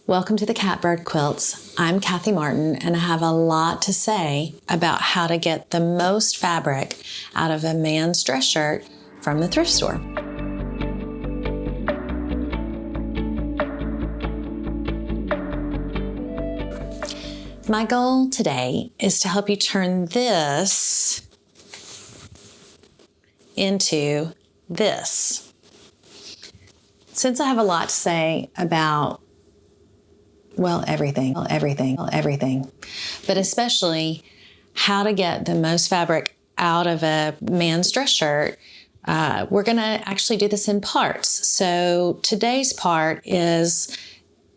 Welcome to the Catbird Quilts. I'm Kathy Martin, and I have a lot to say about how to get the most fabric out of a man's dress shirt from the thrift store. My goal today is to help you turn this into this. Since I have a lot to say about everything, but especially how to get the most fabric out of a man's dress shirt, we're going to actually do this in parts. So today's part is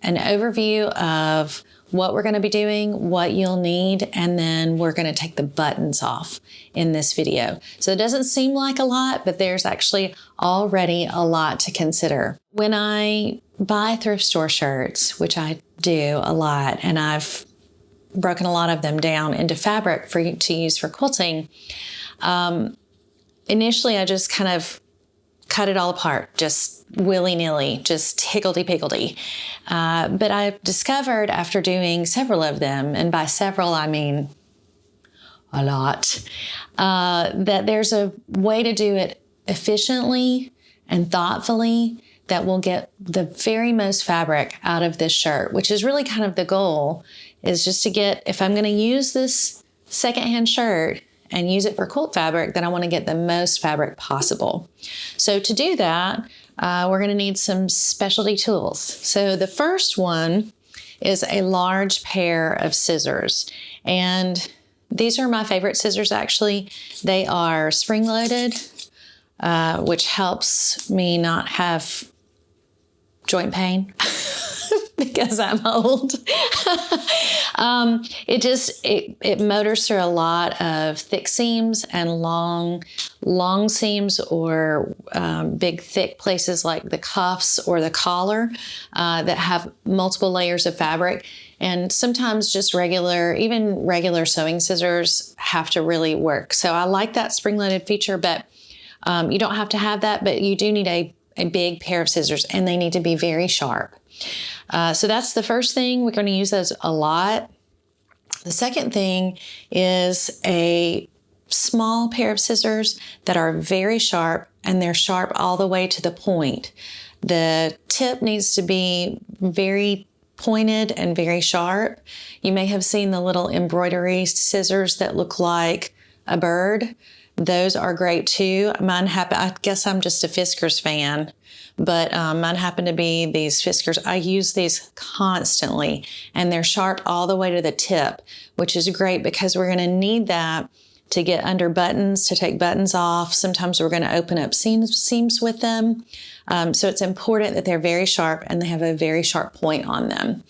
an overview of what we're going to be doing, what you'll need, and then we're going to take the buttons off in this video. So it doesn't seem like a lot, but there's actually already a lot to consider. When I buy thrift store shirts, which I do a lot, and I've broken a lot of them down into fabric for you to use for quilting, initially I just kind of cut it all apart, just willy-nilly, just higgledy-piggledy. But I've discovered after doing several of them, and by several I mean a lot, that there's a way to do it efficiently and thoughtfully that will get the very most fabric out of this shirt, which is really kind of the goal, is just to get, if I'm going to use this secondhand shirt and use it for quilt fabric, then I want to get the most fabric possible. So to do that, we're going to need some specialty tools. So the first one is a large pair of scissors. And these are my favorite scissors, actually. They are spring-loaded, which helps me not have joint pain because I'm old. It motors through a lot of thick seams and long seams, or big thick places like the cuffs or the collar that have multiple layers of fabric. And sometimes just even regular sewing scissors have to really work. So I like that spring-loaded feature, but you don't have to have that, but you do need a big pair of scissors, and they need to be very sharp. So that's the first thing. We're going to use those a lot. The second thing is a small pair of scissors that are very sharp, and they're sharp all the way to the point. The tip needs to be very pointed and very sharp. You may have seen the little embroidery scissors that look like a bird. Those are great too. I guess I'm just a Fiskars fan, but mine happen to be these Fiskars. I use these constantly, and they're sharp all the way to the tip, which is great because we're going to need that to get under buttons, to take buttons off. Sometimes we're going to open up seams with them. So it's important that they're very sharp and they have a very sharp point on them.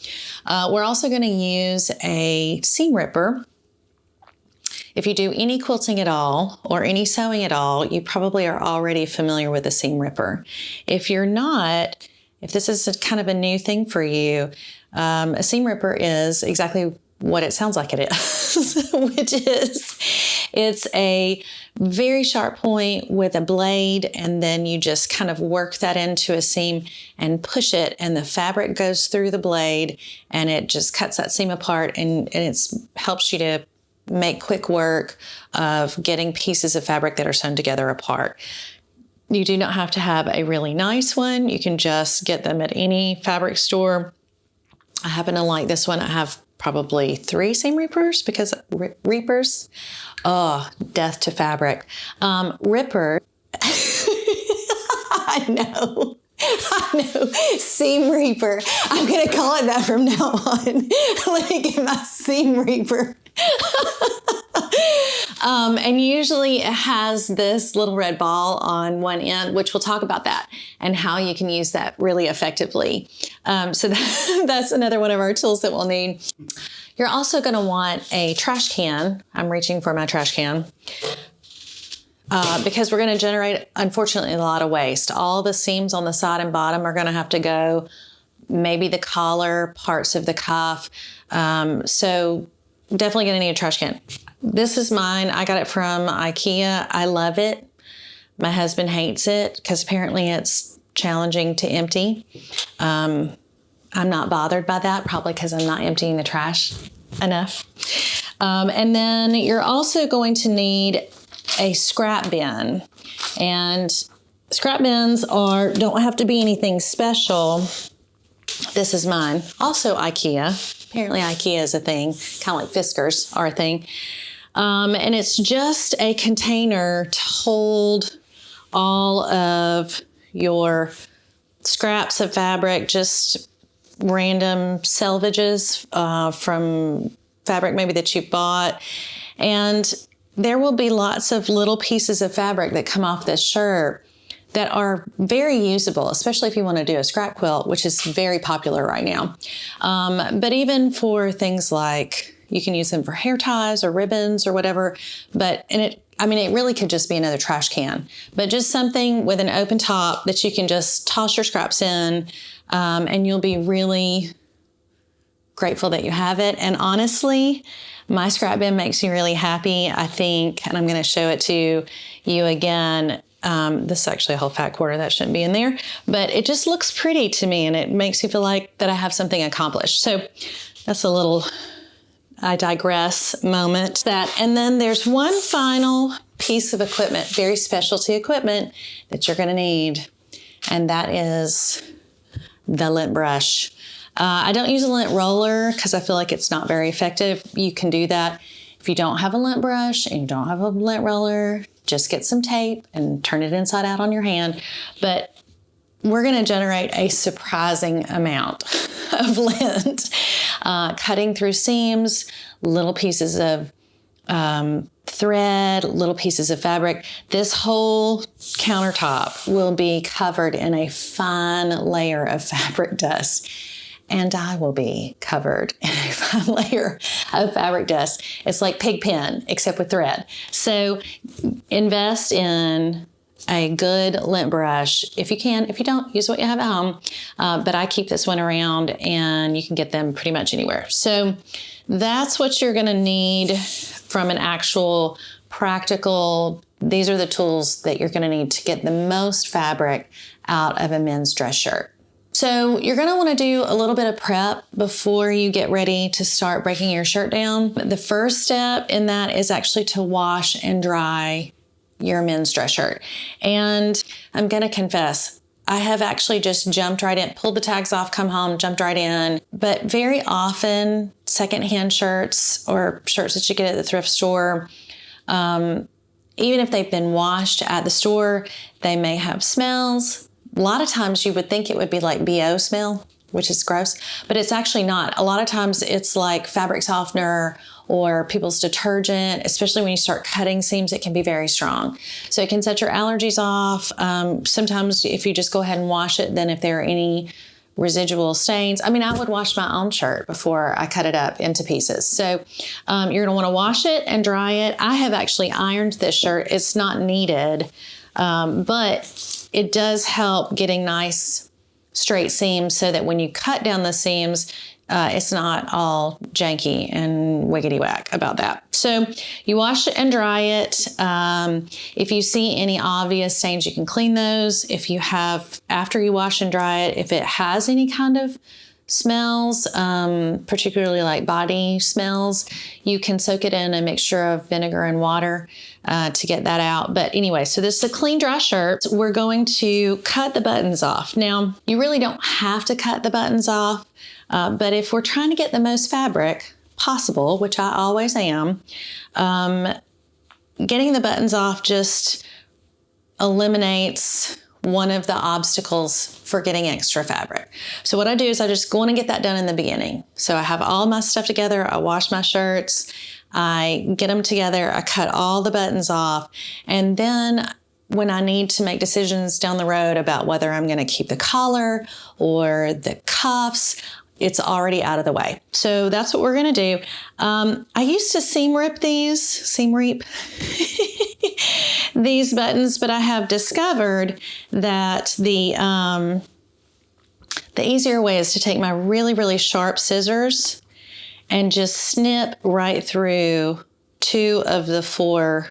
We're also going to use a seam ripper. If you do any quilting at all or any sewing at all, you probably are already familiar with a seam ripper. If you're not, if this is kind of a new thing for you, a seam ripper is exactly what it sounds like it is, which is it's a very sharp point with a blade, and then you just kind of work that into a seam and push it, and the fabric goes through the blade, and it just cuts that seam apart, and it helps you to make quick work of getting pieces of fabric that are sewn together apart. You do not have to have a really nice one. You can just get them at any fabric store. I happen to like this one. I have probably 3 seam reapers because reapers, death to fabric. Ripper, I know, seam reaper. I'm going to call it that from now on. Let me get my seam reaper. And usually it has this little red ball on one end, which we'll talk about that and how you can use that really effectively. So that's another one of our tools that we'll need. You're also going to want a trash can. I'm reaching for my trash can. Because we're going to generate, unfortunately, a lot of waste. All the seams on the side and bottom are going to have to go, maybe the collar, parts of the cuff. So definitely going to need a trash can. This is mine. I got it from IKEA. I love it. My husband hates it because apparently it's challenging to empty. I'm not bothered by that, probably because I'm not emptying the trash enough. And then you're also going to need a scrap bin. And scrap bins don't have to be anything special. This is mine. Also IKEA. Apparently IKEA is a thing, kind of like Fiskars are a thing. And it's just a container to hold all of your scraps of fabric, just random selvages from fabric maybe that you bought. And there will be lots of little pieces of fabric that come off this shirt that are very usable, especially if you want to do a scrap quilt, which is very popular right now. But even for things like, you can use them for hair ties or ribbons or whatever. It really could just be another trash can, but just something with an open top that you can just toss your scraps in, and you'll be really grateful that you have it. And honestly, my scrap bin makes me really happy, I think, and I'm going to show it to you again. This is actually a whole fat quarter that shouldn't be in there, but it just looks pretty to me and it makes me feel like that I have something accomplished. So that's a little, I digress moment. And then there's one final piece of equipment, very specialty equipment that you're going to need, and that is the lint brush. I don't use a lint roller because I feel like it's not very effective. You can do that if you don't have a lint brush and you don't have a lint roller. Just get some tape and turn it inside out on your hand. But we're going to generate a surprising amount of lint, cutting through seams, little pieces of thread, little pieces of fabric. This whole countertop will be covered in a fine layer of fabric dust. And I will be covered in a fine layer of fabric dust. It's like pig pen, except with thread. So invest in a good lint brush if you can. If you don't, use what you have at home. But I keep this one around and you can get them pretty much anywhere. So that's what you're gonna need from an actual practical, these are the tools that you're gonna need to get the most fabric out of a men's dress shirt. So you're going to want to do a little bit of prep before you get ready to start breaking your shirt down. The first step in that is actually to wash and dry your men's dress shirt. And I'm going to confess, I have actually just jumped right in, pulled the tags off, come home, jumped right in. But very often, secondhand shirts or shirts that you get at the thrift store, even if they've been washed at the store, they may have smells. A lot of times you would think it would be like BO smell, which is gross, but it's actually not. A lot of times it's like fabric softener or people's detergent, especially when you start cutting seams, it can be very strong. So it can set your allergies off. Sometimes if you just go ahead and wash it, then if there are any residual stains, I would wash my own shirt before I cut it up into pieces. So you're gonna wanna wash it and dry it. I have actually ironed this shirt. It's not needed, but it does help getting nice straight seams so that when you cut down the seams, it's not all janky and wiggity whack about that. So you wash it and dry it. If you see any obvious stains, you can clean those. If you have, after you wash and dry it, if it has any kind of smells, particularly like body smells, you can soak it in a mixture of vinegar and water to get that out. But anyway, so this is a clean, dry shirt. We're going to cut the buttons off. Now, you really don't have to cut the buttons off, but if we're trying to get the most fabric possible, which I always am, getting the buttons off just eliminates one of the obstacles for getting extra fabric. So what I do is I just go in and get that done in the beginning. So I have all my stuff together. I wash my shirts. I get them together. I cut all the buttons off. And then when I need to make decisions down the road about whether I'm going to keep the collar or the cuffs, it's already out of the way. So that's what we're going to do. I used to seam reap these buttons, but I have discovered that the easier way is to take my really, really sharp scissors and just snip right through 2 of the 4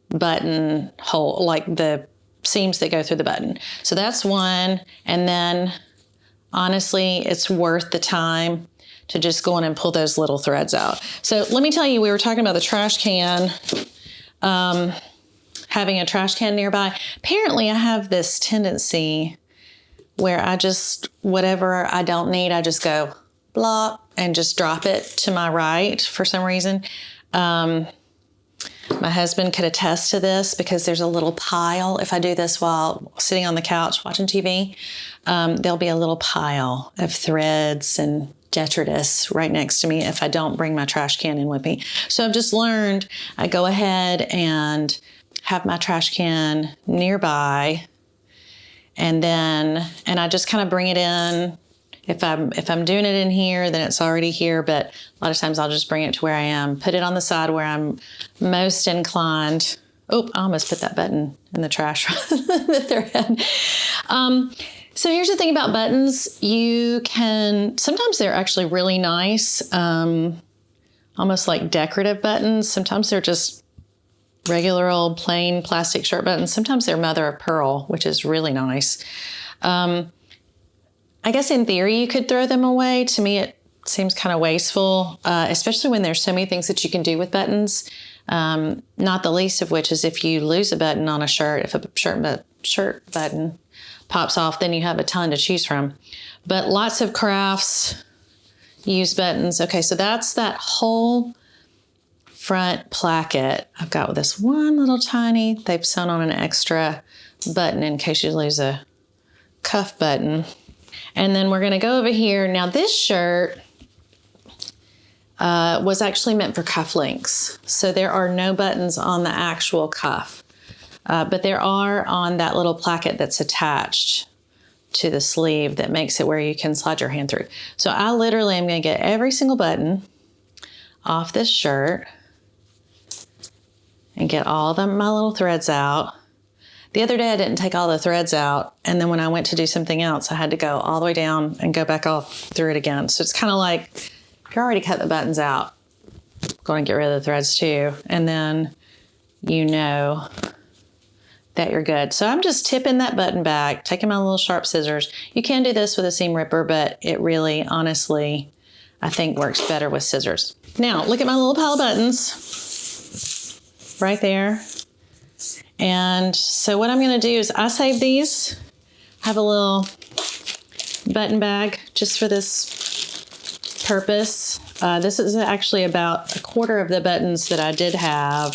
button hole, like the seams that go through the button. So that's one. And then honestly, it's worth the time to just go in and pull those little threads out. So let me tell you, we were talking about the trash can, having a trash can nearby. Apparently I have this tendency where I just, whatever I don't need, I just go blop and just drop it to my right for some reason. My husband could attest to this because there's a little pile. If I do this while sitting on the couch watching TV, there'll be a little pile of threads and detritus right next to me if I don't bring my trash can in with me. So I've just learned I go ahead and have my trash can nearby, and I just kind of bring it in. If I'm doing it in here, then it's already here, but a lot of times I'll just bring it to where I am, put it on the side where I'm most inclined. Oh, I almost put that button in the trash, the thread. So here's the thing about buttons. Sometimes they're actually really nice, almost like decorative buttons. Sometimes they're just regular old plain plastic shirt buttons. Sometimes they're mother of pearl, which is really nice. I guess in theory, you could throw them away. To me, it seems kind of wasteful, especially when there's so many things that you can do with buttons. Not the least of which is if you lose a button on a shirt, if a shirt button pops off, then you have a ton to choose from. But lots of crafts use buttons. Okay, so that's that whole front placket. I've got this one little tiny, they've sewn on an extra button in case you lose a cuff button. And then we're gonna go over here. Now this shirt was actually meant for cufflinks. So there are no buttons on the actual cuff. But there are on that little placket that's attached to the sleeve that makes it where you can slide your hand through. So I literally am gonna get every single button off this shirt and get all my little threads out. The other day I didn't take all the threads out, and then when I went to do something else, I had to go all the way down and go back off through it again. So it's kind of like, if you already cut the buttons out, go and get rid of the threads too, and then you know that you're good. So I'm just tipping that button back, taking my little sharp scissors. You can do this with a seam ripper, but it really, honestly, I think works better with scissors. Now, look at my little pile of buttons right there. And so what I'm gonna do is I save these. I have a little button bag just for this purpose. This is actually about a quarter of the buttons that I did have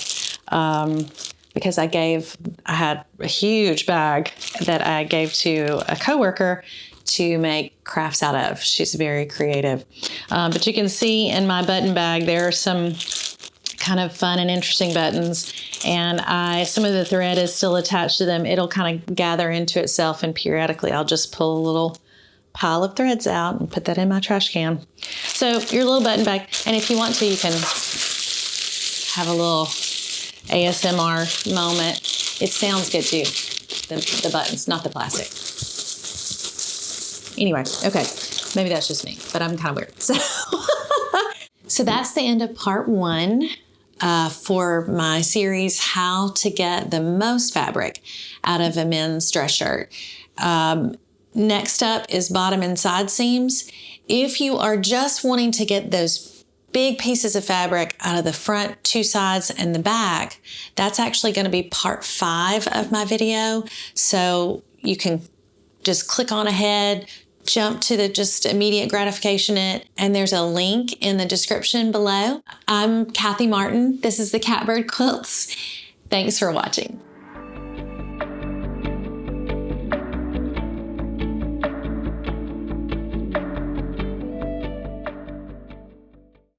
because I had a huge bag that I gave to a coworker to make crafts out of. She's very creative. But you can see in my button bag, there are some kind of fun and interesting buttons, and some of the thread is still attached to them. It'll kind of gather into itself, and periodically I'll just pull a little pile of threads out and put that in my trash can. So your little button bag, and if you want to, you can have a little ASMR moment. It sounds good too, the buttons, not the plastic. Anyway, okay, maybe that's just me, but I'm kind of weird. So that's the end of part 1. For my series, how to get the most fabric out of a men's dress shirt. Next up is bottom and side seams. If you are just wanting to get those big pieces of fabric out of the front, 2 sides, and the back, that's actually going to be part 5 of my video. So you can just click on ahead, jump to the just immediate gratification and there's a link in the description below. I'm Kathy Martin. This is the Catbird Quilts. Thanks for watching.